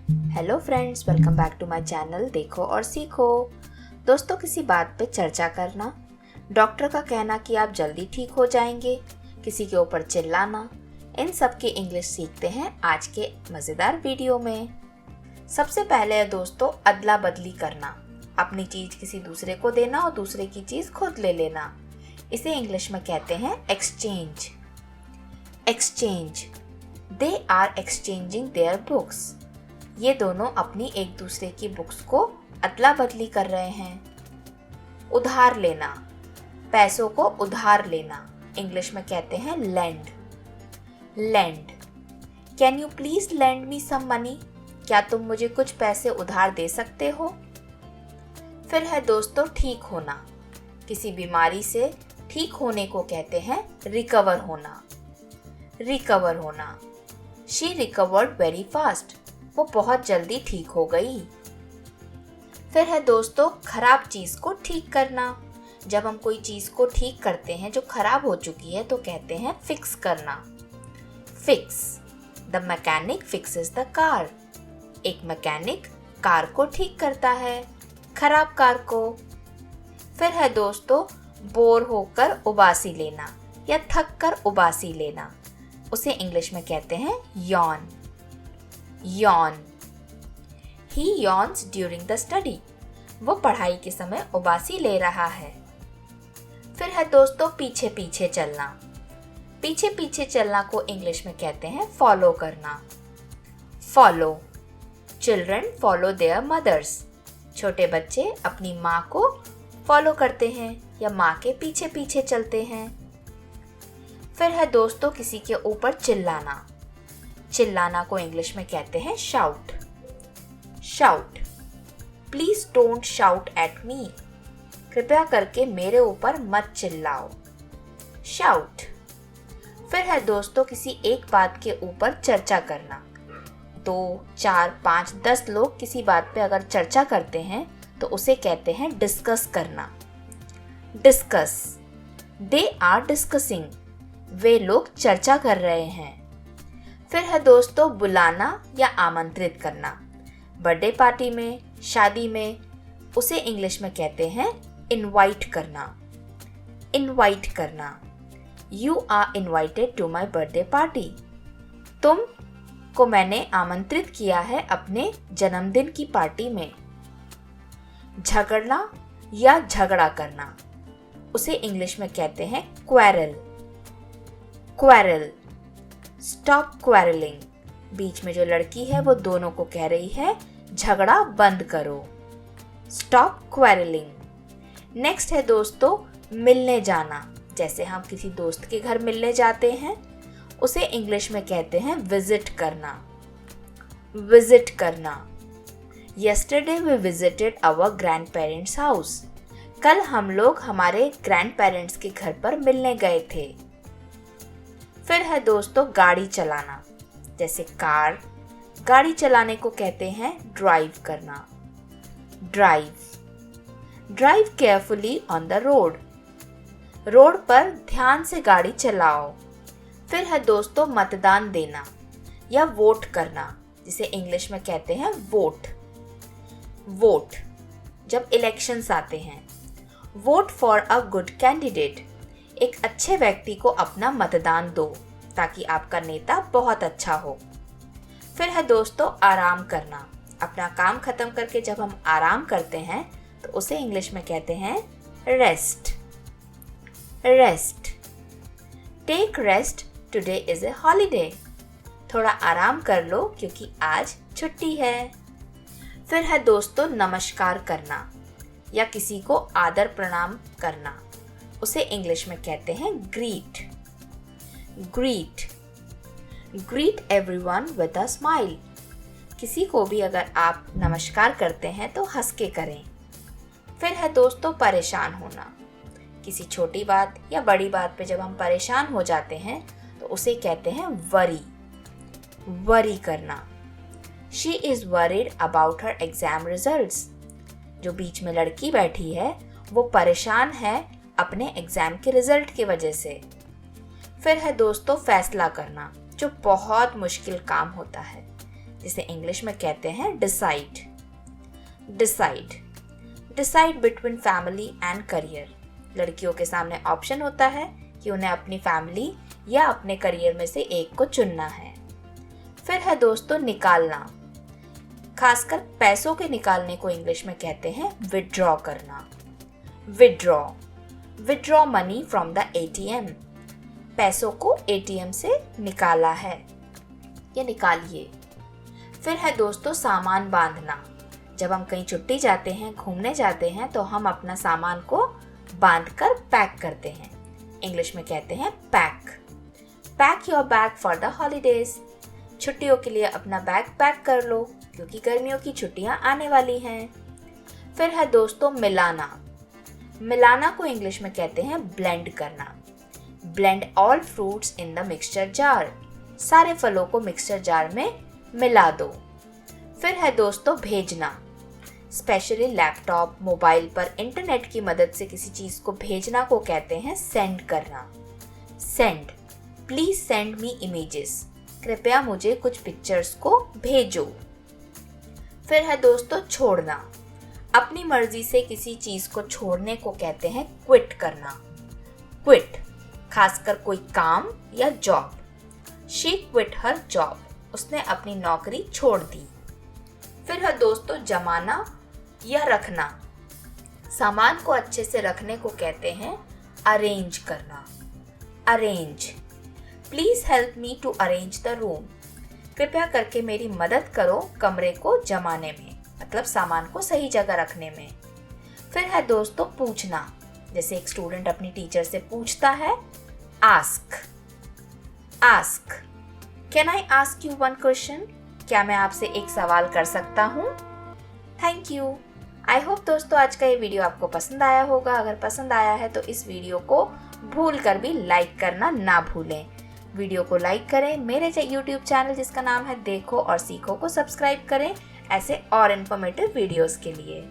Hello friends, welcome back to my channel देखो और सीखो। दोस्तों, किसी बात पे चर्चा करना, डॉक्टर का कहना कि आप जल्दी ठीक हो जाएंगे, किसी के ऊपर चिल्लाना, इन सब की इंग्लिश सीखते हैं आज के मज़ेदार वीडियो में। सबसे पहले है दोस्तों अदला बदली करना, अपनी चीज़ किसी दूसरे को देना और दूसरे की चीज़ खुद ले लेना। इसे इंग्लिश में कहते हैं exchange. Exchange, they are exchanging their books. ये दोनों अपनी एक दूसरे की बुक्स को अदला बदली कर रहे हैं। उधार लेना, पैसों को उधार लेना, इंग्लिश में कहते हैं lend. Lend, can you please lend me some money? क्या तुम मुझे कुछ पैसे उधार दे सकते हो? फिर है दोस्तों ठीक होना, किसी बीमारी से ठीक होने को कहते हैं रिकवर होना। रिकवर होना, शी रिकवर्ड वेरी फास्ट, वो बहुत जल्दी ठीक हो गई। फिर है दोस्तों खराब चीज को ठीक करना, जब हम कोई चीज को ठीक करते हैं जो खराब हो चुकी है तो कहते हैं फिक्स करना। Fix, the mechanic fixes the car. एक मैकेनिक कार को ठीक करता है, खराब कार को। फिर है दोस्तों बोर होकर उबासी लेना या थक कर उबासी लेना, उसे इंग्लिश में कहते हैं यॉन। यॉन, ही यॉन्स ड्यूरिंग द स्टडी, वो पढ़ाई के समय उबासी ले रहा है। फिर है दोस्तों पीछे पीछे चलना। पीछे पीछे चलना को इंग्लिश में कहते हैं फॉलो करना। Follow, children follow their mothers. छोटे बच्चे अपनी माँ को फॉलो करते हैं या माँ के पीछे पीछे चलते हैं। फिर है दोस्तों किसी के ऊपर चिल्लाना। चिल्लाना को इंग्लिश में कहते हैं shout. Shout, please don't shout at me, कृपया करके मेरे ऊपर मत चिल्लाओ। शाउट। फिर है दोस्तों किसी एक बात के ऊपर चर्चा करना। 2, 4, 5, 10 लोग किसी बात पे अगर चर्चा करते हैं तो उसे कहते हैं डिस्कस करना। डिस्कस, दे आर डिस्कसिंग, वे लोग चर्चा कर रहे हैं। फिर है दोस्तों बुलाना या आमंत्रित करना। बर्थडे पार्टी में, शादी में, उसे इंग्लिश में कहते हैं इनवाइट करना। इनवाइट करना, you are invited to my birthday party, तुम को मैंने आमंत्रित किया है अपने जन्मदिन की पार्टी में। झगड़ना या झगड़ा करना, उसे इंग्लिश में कहते हैं क्वेरल। क्वेरल, स्टॉप क्वेरलिंग, बीच में जो लड़की है वो दोनों को कह रही है झगड़ा बंद करो। Stop quarrelling. नेक्स्ट है दोस्तों मिलने जाना, जैसे हम किसी दोस्त के घर मिलने जाते हैं उसे इंग्लिश में कहते हैं विजिट करना। विजिट करना, yesterday we visited our grand parents house, कल हम लोग हमारे ग्रैंड पेरेंट्स के घर पर मिलने गए थे। फिर है दोस्तों गाड़ी चलाना, जैसे कार, गाड़ी चलाने को कहते हैं ड्राइव करना। Drive, drive carefully on the road, road पर ध्यान से गाड़ी चलाओ। फिर है दोस्तों मतदान देना या वोट करना, जिसे इंग्लिश में कहते हैं वोट। वोट, जब इलेक्शंस आते हैं, vote for a good candidate, एक अच्छे व्यक्ति को अपना मतदान दो ताकि आपका नेता बहुत अच्छा हो। फिर है दोस्तों आराम करना, अपना काम खत्म करके जब हम आराम करते हैं तो उसे इंग्लिश में कहते हैं rest. Rest, take rest, today is a holiday, थोड़ा आराम कर लो क्योंकि आज छुट्टी है। फिर है दोस्तों नमस्कार करना या किसी को आदर प्रणाम करना, उसे इंग्लिश में कहते हैं greet. Greet, greet everyone with a smile, किसी को भी अगर आप नमस्कार करते हैं तो हंस के करें। फिर है दोस्तों परेशान होना, किसी छोटी बात या बड़ी बात पे जब हम परेशान हो जाते हैं तो उसे कहते हैं वरी। वरी करना, she is worried about her exam results, जो बीच में लड़की बैठी है वो परेशान है अपने एग्जाम के रिजल्ट की वजह से। फिर है दोस्तों फैसला करना, जो बहुत मुश्किल काम होता है, जिसे इंग्लिश में कहते हैं decide. Decide, decide between family and career. लड़कियों के सामने ऑप्शन होता है कि उन्हें अपनी फैमिली या अपने करियर में से एक को चुनना है। फिर है दोस्तों निकालना। खासकर पैसों के निकालने को इंग्लिश में कहते हैं विड्रॉ करना। Withdraw, withdraw money from the ATM। पैसों को ATM से निकाला है या निकालिए। फिर है दोस्तों सामान बांधना। जब हम कहीं छुट्टी जाते हैं, घूमने जाते हैं, तो हम अपना सामान को बांधकर पैक करते हैं। इंग्लिश में कहते हैं pack. Pack your bag for the holidays. छुट्टियों के लिए अपना बैग पैक कर लो क्योंकि गर्मियों की छुट्टियां आने वाली हैं। फिर है दोस्तों मिलाना। मिलाना को इंग्लिश में कहते हैं ब्लेंड करना। Blend all fruits in the mixture jar. सारे फलों को मिक्सचर जार में मिला दो। फिर है दोस्तों भेजना। स्पेशली लैपटॉप, मोबाइल पर इंटरनेट की मदद से किसी चीज को भेजना को कहते हैं सेंड करना। Send, please send me images. कृपया मुझे कुछ पिक्चर्स को भेजो। फिर है दोस्तों छोड़ना। अपनी मर्जी से किसी चीज को छोड़ने को कहते हैं क्विट करना। क्विट, खासकर कोई काम या job. She quit her job. उसने अपनी नौकरी छोड़ दी। फिर है दोस्तों जमाना या रखना। सामान को अच्छे से रखने को कहते हैं अरेंज करना। Arrange, please help me to arrange the room. कृपया करके मेरी मदद करो कमरे को जमाने में, मतलब सामान को सही जगह रखने में। फिर है दोस्तों पूछना। जैसे एक स्टूडेंट अपनी टीचर से पूछता है, ask. Ask, can I ask you one question? क्या मैं आपसे एक सवाल कर सकता हूँ? Thank you. आई होप दोस्तों आज का ये वीडियो आपको पसंद आया होगा। अगर पसंद आया है तो इस वीडियो को भूल कर भी लाइक करना ना भूलें। वीडियो को लाइक करें। मेरे YouTube चैनल जिसका नाम है देखो और सीखो को सब्सक्राइब करें ऐसे और इन्फॉर्मेटिव वीडियोस के लिए।